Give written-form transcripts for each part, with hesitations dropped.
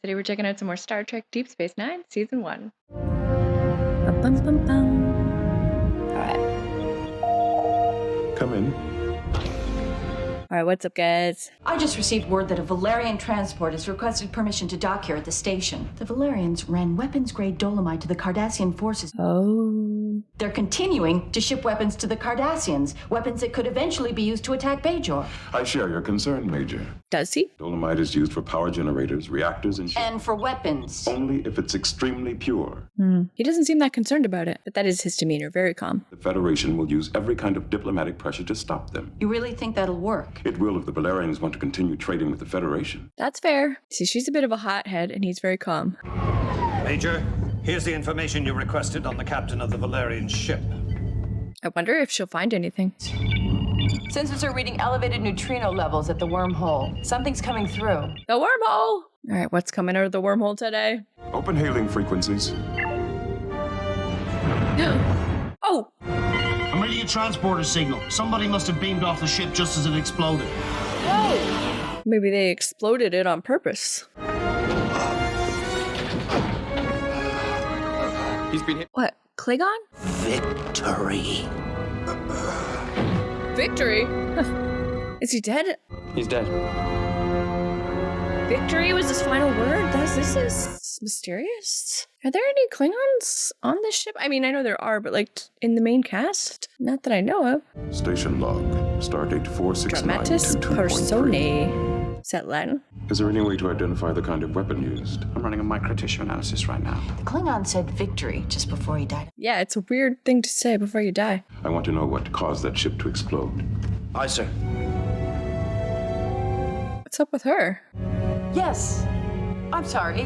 Today we're checking out some more Star Trek Deep Space Nine, Season 1. Bum, bum, bum, bum. All right. Come in. All right, what's up, guys? I just received word that a Valerian transport has requested permission to dock here at the station. The Valerians ran weapons-grade dolomite to the Cardassian forces. Oh. They're continuing to ship weapons to the Cardassians, weapons that could eventually be used to attack Bajor. I share your concern, Major. Does he? Dolomite is used for power generators, reactors, and And for weapons. only if it's extremely pure. He doesn't seem that concerned about it, but that is his demeanor, very calm. The Federation will use every kind of diplomatic pressure to stop them. You really think that'll work? It will if the Valerians want to continue trading with the Federation. That's fair. See, she's a bit of a hothead, and he's very calm. Major, here's the information you requested on the captain of the Valerian ship. I wonder if she'll find anything. Sensors are reading elevated neutrino levels at the wormhole. Something's coming through. The wormhole! All right, what's coming out of the wormhole today? Open hailing frequencies. Oh! I'm reading a transporter signal. Somebody must have beamed off the ship just as it exploded. Whoa! Maybe they exploded it on purpose. He's been hit. What? Klingon? Victory. Victory? Is he dead? He's dead. Victory was his final word? This is mysterious. Are there any Klingons on this ship? I mean, I know there are, but like in the main cast? Not that I know of. Station log. Stardate Dramatis 46922.3. Personae. Is that Latin? Is there any way to identify the kind of weapon used? I'm running a microtissue analysis right now. The Klingon said victory just before he died. Yeah, it's a weird thing to say before you die. I want to know what caused that ship to explode. Aye, sir. What's up with her? Yes. I'm sorry.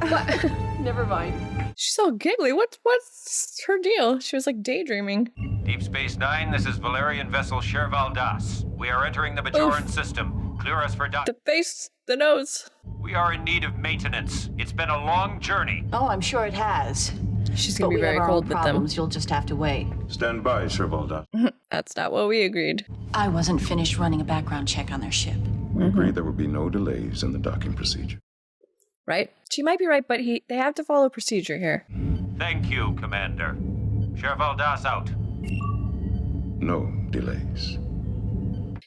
What? Never mind. She's all giggly. What's her deal? She was like daydreaming. Deep Space Nine, this is Valerian vessel Sherval Das. We are entering the Bajoran Oof. system. Clear us for dock. The face, the nose. We are in need of maintenance. It's been a long journey. Oh, I'm sure it has. She's But gonna be we very have our cold own with problems. You'll just have to wait. Stand by, Shervalda. them. That's not what we agreed. I wasn't finished running a background check on their ship. We agreed there would be no delays in the docking procedure. Right? She might be right, but they have to follow procedure here. Thank you, Commander. Sherval Das out. No delays.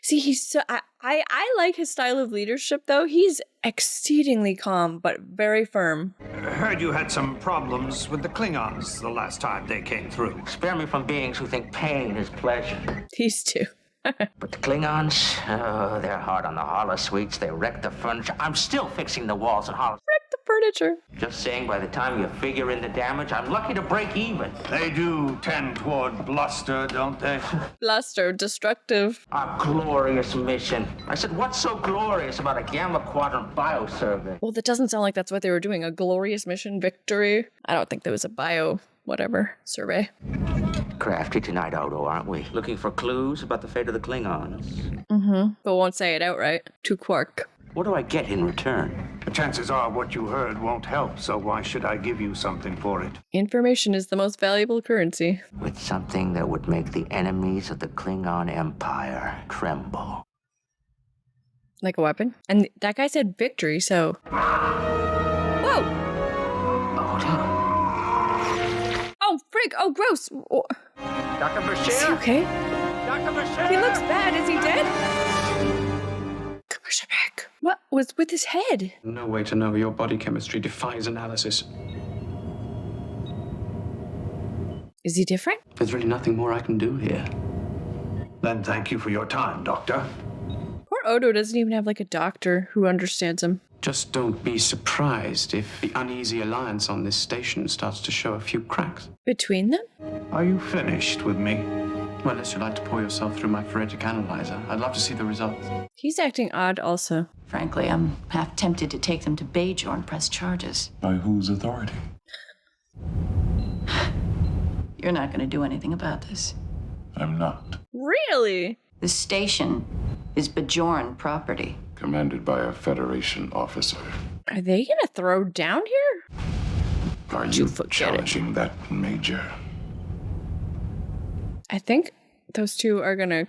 See, he's so I like his style of leadership though. He's exceedingly calm but very firm. Heard you had some problems with the Klingons the last time they came through. Spare me from beings who think pain is pleasure. These two. But the Klingons, oh, they're hard on the holosuites. They wreck the furniture. I'm still fixing the walls and holosuites. Wreck the furniture. Just saying, by the time you figure in the damage, I'm lucky to break even. They do tend toward bluster, don't they? Bluster, destructive. A glorious mission. I said, what's so glorious about a Gamma Quadrant biosurvey? Well, that doesn't sound like that's what they were doing. A glorious mission victory. I don't think there was a whatever survey. Crafty tonight, Odo, aren't we? Looking for clues about the fate of the Klingons. But won't say it outright. To Quark. What do I get in return? The chances are what you heard won't help, so why should I give you something for it? Information is the most valuable currency. With something that would make the enemies of the Klingon Empire tremble. Like a weapon. And that guy said victory, so... Whoa! Oh, frig! Oh, gross! Oh. Dr. Is he Bashir? okay? Dr. Bashir? He looks bad. Is he dead? Commercial break. What was with his head? No way to know. Your body chemistry defies analysis. Is he different? There's really nothing more I can do here. Then thank you for your time, Doctor. Poor Odo doesn't even have like a doctor who understands him. Just don't be surprised if the uneasy alliance on this station starts to show a few cracks. Between them? Are you finished with me? Well, unless you'd like to pour yourself through my phoretic analyzer, I'd love to see the results. He's acting odd also. Frankly, I'm half tempted to take them to Bajor and press charges. By whose authority? You're not going to do anything about this. I'm not. Really? The station is Bajoran property. Commanded by a Federation officer. Are they gonna throw down here? Are You you forget it. challenging that, Major? I think those two are gonna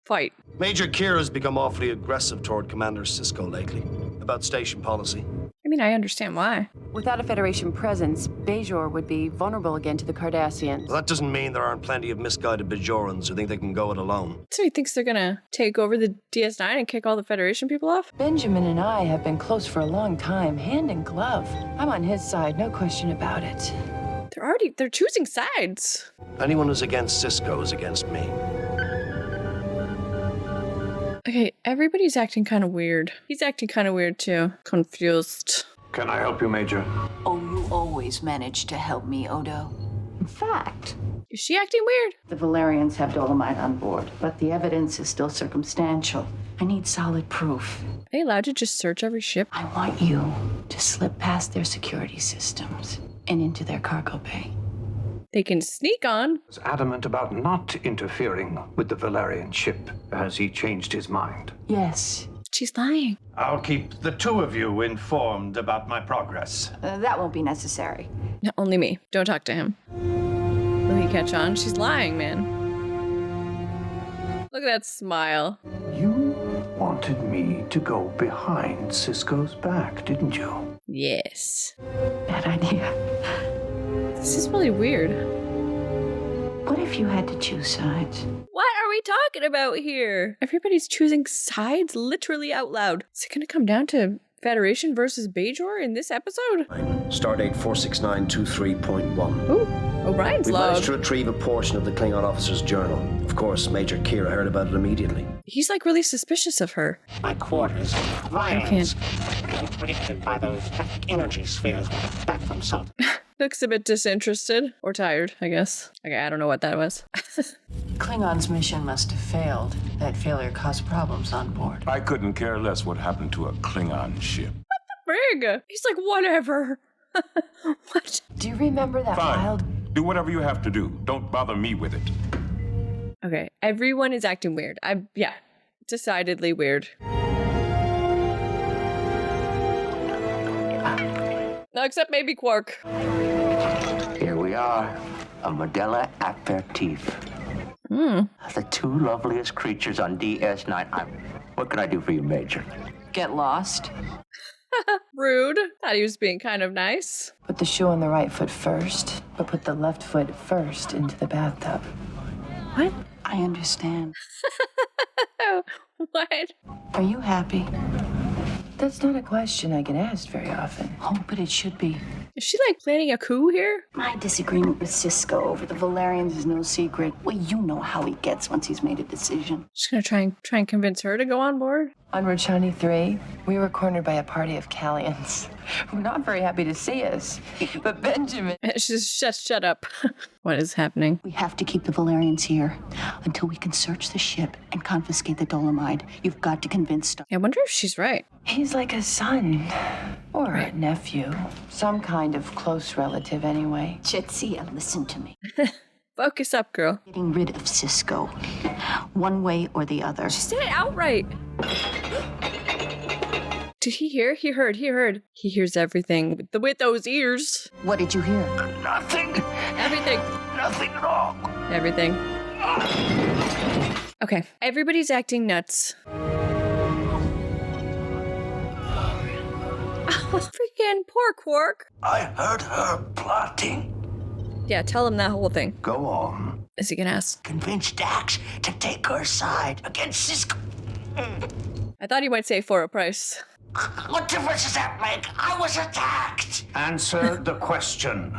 fight. Major Kira's become awfully aggressive toward Commander Sisko lately about station policy. I mean, I understand why. Without a Federation presence, Bajor would be vulnerable again to the Cardassians. Well, that doesn't mean there aren't plenty of misguided Bajorans who think they can go it alone. So he thinks they're gonna take over the DS9 and kick all the Federation people off? Benjamin and I have been close for a long time, hand in glove. I'm on his side, no question about it. They're choosing sides. Anyone who's against Cisco is against me. Okay, everybody's acting kind of weird. He's acting kind of weird too. Confused. Can I help you, Major? Oh, you always manage to help me, Odo. In fact, Is she acting weird? the Valerians have Dolomite on board, but the evidence is still circumstantial. I need solid proof. Are they allowed to just search every ship? I want you to slip past their security systems and into their cargo bay. They can sneak on. Was adamant about not interfering with the Valerian ship. Has he changed his mind? Yes, She's lying. I'll keep the two of you informed about my progress. that won't be necessary. No, only me. Don't talk to him. Will he catch on? She's lying, man. Look at that smile. You wanted me to go behind Cisco's back, didn't you? Yes. Bad idea. This is really weird. What if you had to choose sides? What are we talking about here? Everybody's choosing sides literally out loud. Is it going to come down to Federation versus Bajor in this episode? Stardate 46923.1. Ooh, O'Brien's We log. managed to retrieve a portion of the Klingon officer's journal. Of course, Major Kira heard about it immediately. He's like really suspicious of her. My quarters, can't. predicted by those energy spheres back from South. Looks a bit disinterested. Or tired, I guess. Okay, I don't know what that was. Klingon's mission must have failed. That failure caused problems on board. I couldn't care less what happened to a Klingon ship. Frig! He's like, whatever. What? Do you remember that Fine. wild... Do whatever you have to do. Don't bother me with it. Okay, everyone is acting weird. Yeah, decidedly weird. No, except maybe Quark. Here we are, a Modella aperitif. The two loveliest creatures on DS9. What can I do for you, Major? Get lost. Rude. Thought he was being kind of nice. Put the shoe on the right foot first, but put the left foot first into the bathtub. What? I understand. What? Are you happy? That's not a question I get asked very often. Oh, but it should be. Is she like planning a coup here? My disagreement with Cisco over the Valerians is no secret. Well, you know how he gets once he's made a decision. She's gonna try and convince her to go on board. On Rochani 3, we were cornered by a party of Callians who were not very happy to see us. But Benjamin... She's just shut up. What is happening? We have to keep the Valerians here until we can search the ship and confiscate the Dolomite. You've got to convince Star. I wonder if she's right. He's like a son. Or a nephew. Some kind of close relative, anyway. Jetsia, listen to me. Focus up, girl. Getting rid of Cisco. One way or the other. She said it outright. Did he hear? He heard. He hears everything with those ears. What did you hear? Nothing. Everything. Nothing at all. Everything. Okay, everybody's acting nuts. Freaking poor Quark. I heard her plotting. Yeah, tell him that whole thing. Go on. Is he gonna ask? Convince Dax to take her side against Cisco. I thought he might say for a price. What difference does that make? I was attacked. Answer the question.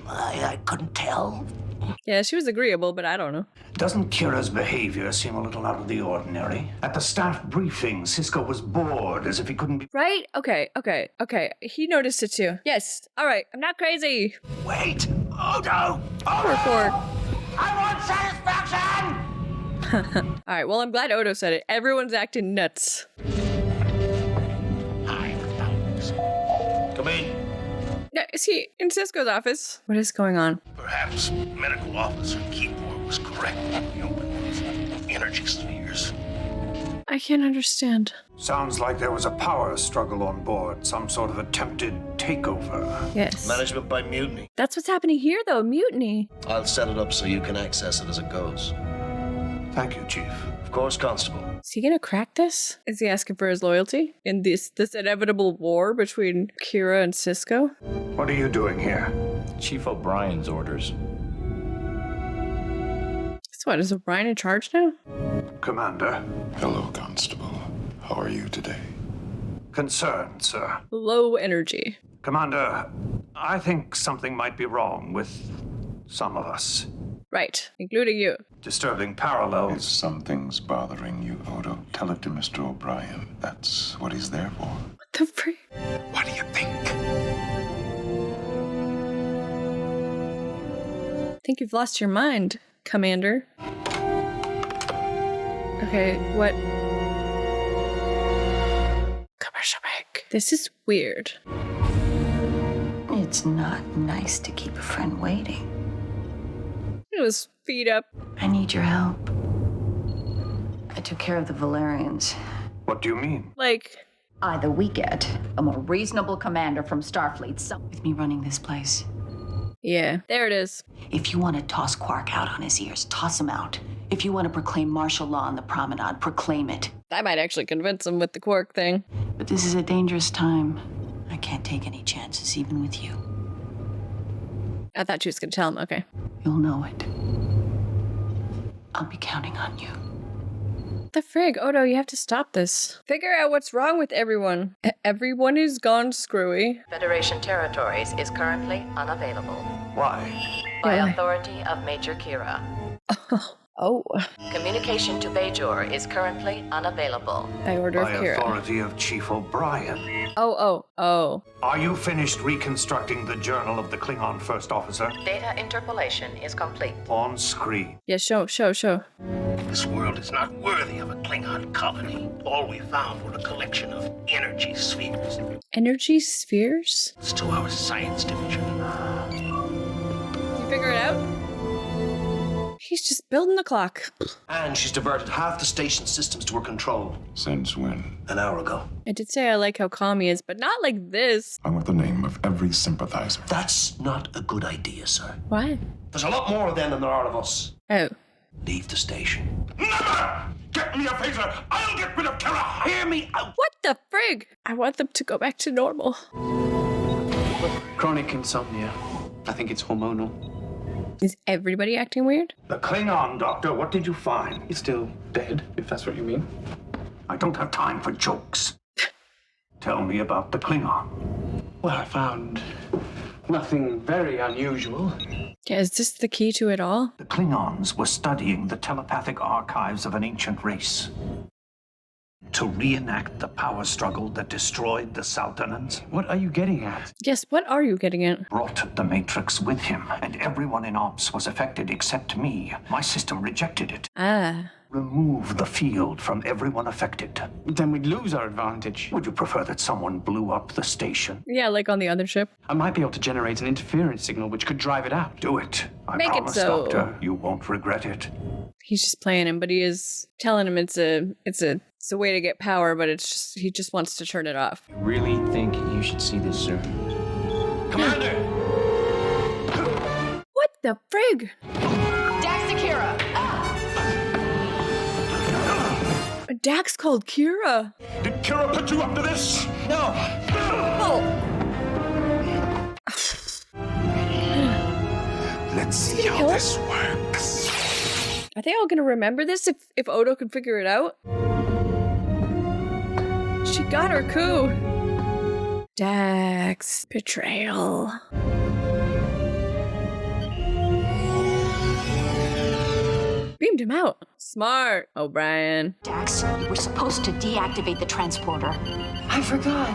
I couldn't tell. Yeah, she was agreeable, but I don't know. Doesn't Kira's behavior seem a little out of the ordinary? At the staff briefing, Cisco was bored as if he couldn't be... Right? Okay. He noticed it too. Yes. All right. I'm not crazy. Wait! Odo! Poor Quark. I want satisfaction! All right. Well, I'm glad Odo said it. Everyone's acting nuts. Come in. Yeah, is he in Cisco's office? What is going on? Perhaps medical officer Keepor was correct when we opened those energy spheres. I can't understand. Sounds like there was a power struggle on board, some sort of attempted takeover. Yes. Management by mutiny. That's what's happening here, though. Mutiny. I'll set it up so you can access it as it goes. Thank you, Chief. course, Constable. Is he gonna crack this? Is he asking for his loyalty in this inevitable war between Kira and Cisco? What are you doing here? Chief O'Brien's orders. So what, is O'Brien in charge now? Commander. Hello, Constable. How are you today? Concerned, sir. Low energy. Commander, I think something might be wrong with some of us. Right, including you. Disturbing parallels. If something's bothering you, Odo, tell it to Mr. O'Brien. That's what he's there for. What the freak? What do you think? I think you've lost your mind, Commander. Okay, what? Commercial break. This is weird. It's not nice to keep a friend waiting. It was feet up. I need your help. I took care of the Valerians. What do you mean? Like, Either we get a more reasonable commander from Starfleet, some with me running this place. yeah, there it is. If you want to toss Quark out on his ears, toss him out. If you want to proclaim martial law on the promenade, proclaim it. I might actually convince him with the Quark thing. But this is a dangerous time. I can't take any chances, even with you. I thought she was gonna tell him, okay. You'll know it. I'll be counting on you. The frig, Odo, you have to stop this. Figure out what's wrong with everyone. Everyone is gone screwy. Federation territories is currently unavailable. Why? By Yeah, why? authority of Major Kira. Oh, Communication to Bajor is currently unavailable. by order By of Kira. authority of Chief O'Brien. Oh. Are you finished reconstructing the journal of the Klingon First Officer? Data interpolation is complete. On screen. Yeah, show. This world is not worthy of a Klingon colony. All we found were a collection of energy spheres. Energy spheres? It's to our science division. Did you figure it out? He's just building the clock. And she's diverted half the station systems to her control. Since when? An hour ago. I did say I like how calm he is, but not like this. I want the name of every sympathizer. That's not a good idea, sir. Why? There's a lot more of them than there are of us. Oh. Leave the station. Never! Get me a phaser! I'll get rid of Kira! Hear me out! What the frig? I want them to go back to normal. Chronic insomnia. I think it's hormonal. Is everybody acting weird? The Klingon, Doctor, what did you find? He's still dead, if that's what you mean. I don't have time for jokes. Tell me about the Klingon. Well, I found nothing very unusual. Yeah, is this the key to it all? The Klingons were studying the telepathic archives of an ancient race to reenact the power struggle that destroyed the Saltonans. What are you getting at? Yes, what are you getting at? Brought the Matrix with him, and everyone in Ops was affected except me. My system rejected it. Ah. Remove the field from everyone affected. Then we'd lose our advantage. Would you prefer that someone blew up the station? Yeah, like on the other ship. I might be able to generate an interference signal which could drive it out. Do it. I Make it promise, so. Doctor, you won't regret it. He's just playing him, but he is telling him it's a way to get power, but it's just he just wants to turn it off. I really think you should see this, sir. Commander! What the frig? Dax Akira! A Dax called Kira. Did Kira put you up to this? No! Let's see how this works. Are they all gonna remember this if Odo can figure it out? She got her coup. Dax. Betrayal. Beamed him out. Smart, O'Brien. Dax, you were supposed to deactivate the transporter. I forgot.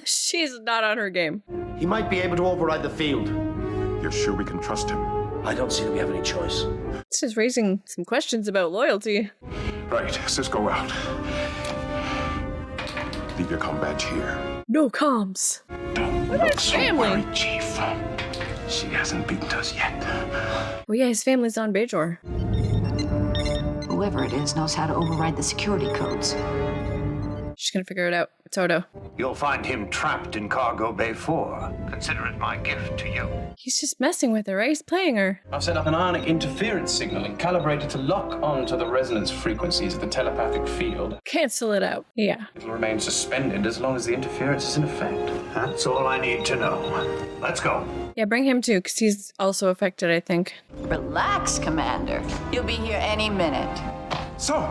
She's not on her game. He might be able to override the field. You're sure we can trust him? I don't see that we have any choice. This is raising some questions about loyalty. Right, Cisco out. Leave your comm badge here. No comms. Don't What about look his so family? worried, Chief. She hasn't beaten us yet. Well, yeah, his family's on Bajor. Whoever it is knows how to override the security codes. She's gonna figure it out. It's Odo. You'll find him trapped in Cargo Bay 4. Consider it my gift to you. He's just messing with her, right? He's playing her. I've set up an ionic interference signaling calibrated to lock onto the resonance frequencies of the telepathic field. Cancel it out. Yeah. It'll remain suspended as long as the interference is in effect. That's all I need to know. Let's go. Yeah, bring him too, because he's also affected, I think. Relax, Commander. You'll be here any minute. So,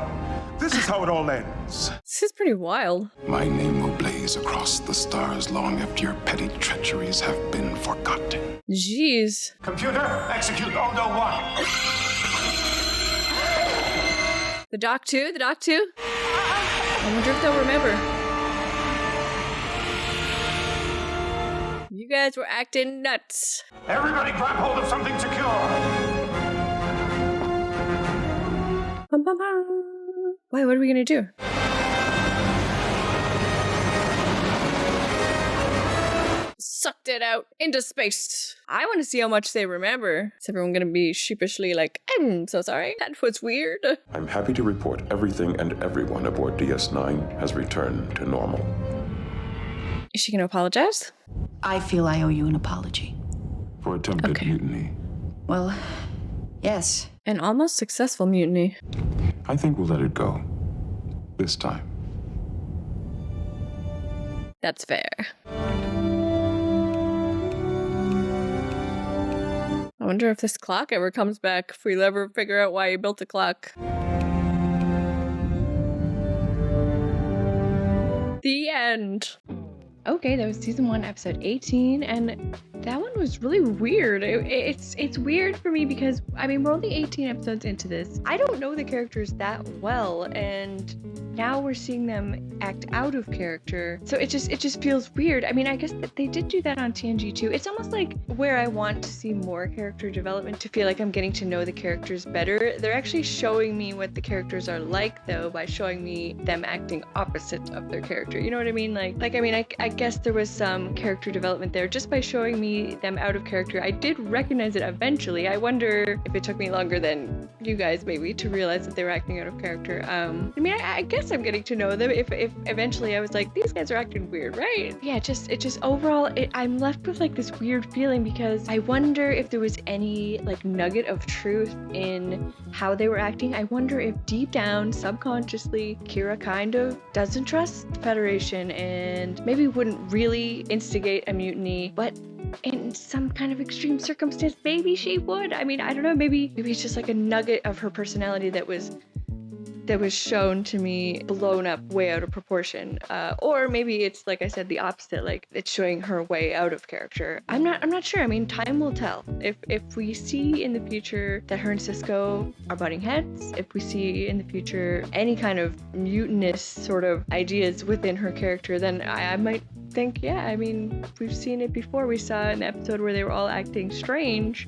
this is how it all ends. This is pretty wild. My name will blaze across the stars long after your petty treacheries have been forgotten. Jeez. Computer, execute Odo 1. The Doc too? The Doc too? I wonder if they'll remember. You guys were acting nuts. Everybody grab hold of something secure. Bum, bum, bum. Wait, what are we gonna do? Sucked it out into space. I want to see how much they remember. Is everyone gonna be sheepishly like, I'm so sorry, that was weird? I'm happy to report everything and everyone aboard DS9 has returned to normal. Is she gonna apologize? I feel I owe you an apology. For attempted mutiny. Well, yes. An almost successful mutiny. I think we'll let it go. This time. That's fair. I wonder if this clock ever comes back, if we'll ever figure out why he built the clock. The end. Okay, that was season 1, episode 18, and that one was really weird. It's weird for me because, I mean, we're only 18 episodes into this. I don't know the characters that well, and now we're seeing them act out of character. So it just feels weird. I mean, I guess that they did do that on TNG too. It's almost like where I want to see more character development, to feel like I'm getting to know the characters better. They're actually showing me what the characters are like, though, by showing me them acting opposite of their character. You know what I mean? Like I mean, I guess there was some character development there just by showing me them out of character. I did recognize it eventually. I wonder if it took me longer than you guys maybe to realize that they were acting out of character. I mean, I guess I'm getting to know them. If eventually I was like, these guys are acting weird, right? Yeah, it just overall, I'm left with like this weird feeling because I wonder if there was any like nugget of truth in how they were acting. I wonder if deep down, subconsciously, Kira kind of doesn't trust the Federation and maybe wouldn't really instigate a mutiny, but in some kind of extreme circumstance, maybe she would. I mean, I don't know, maybe it's just like a nugget of her personality that was shown to me blown up way out of proportion, or maybe it's like I said, the opposite, like it's showing her way out of character. I'm not sure. I mean, time will tell. If we see in the future that her and Cisco are butting heads, if we see in the future any kind of mutinous sort of ideas within her character, then I might think, yeah, I mean, we've seen it before. We saw an episode where they were all acting strange,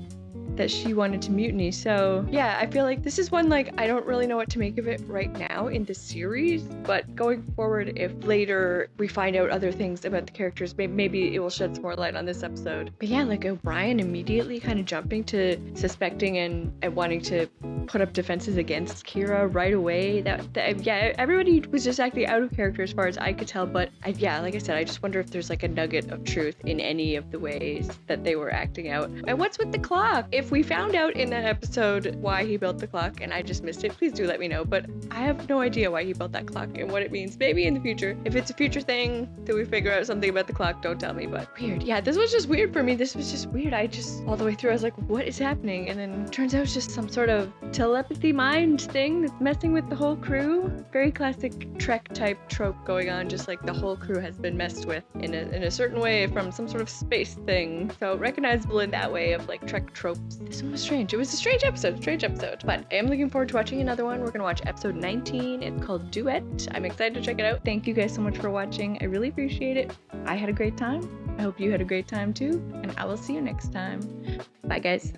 that she wanted to mutiny. So yeah, I feel like this is one, like, I don't really know what to make of it right now in the series, but going forward, if later we find out other things about the characters, maybe it will shed some more light on this episode. But yeah, like O'Brien immediately kind of jumping to suspecting and wanting to put up defenses against Kira right away. That yeah, everybody was just acting out of character as far as I could tell, but yeah, like I said, I just wonder if there's like a nugget of truth in any of the ways that they were acting out. And what's with the clock? If we found out in that episode why he built the clock and I just missed it, please do let me know. But I have no idea why he built that clock and what it means. Maybe in the future, if it's a future thing that we figure out something about the clock, don't tell me. But weird. Yeah, this was just weird for me. This was just weird. I just, all the way through, I was like, what is happening? And then turns out it's just some sort of telepathy mind thing that's messing with the whole crew. Very classic Trek type trope going on, just like the whole crew has been messed with in a certain way from some sort of space thing. So recognizable in that way of like Trek tropes. This one was strange. It was a strange episode. But I am looking forward to watching another one. We're gonna watch episode 19. It's called Duet. I'm excited to check it out. Thank you guys so much for watching. I really appreciate it. I had a great time. I hope you had a great time too. And I will see you next time. Bye guys.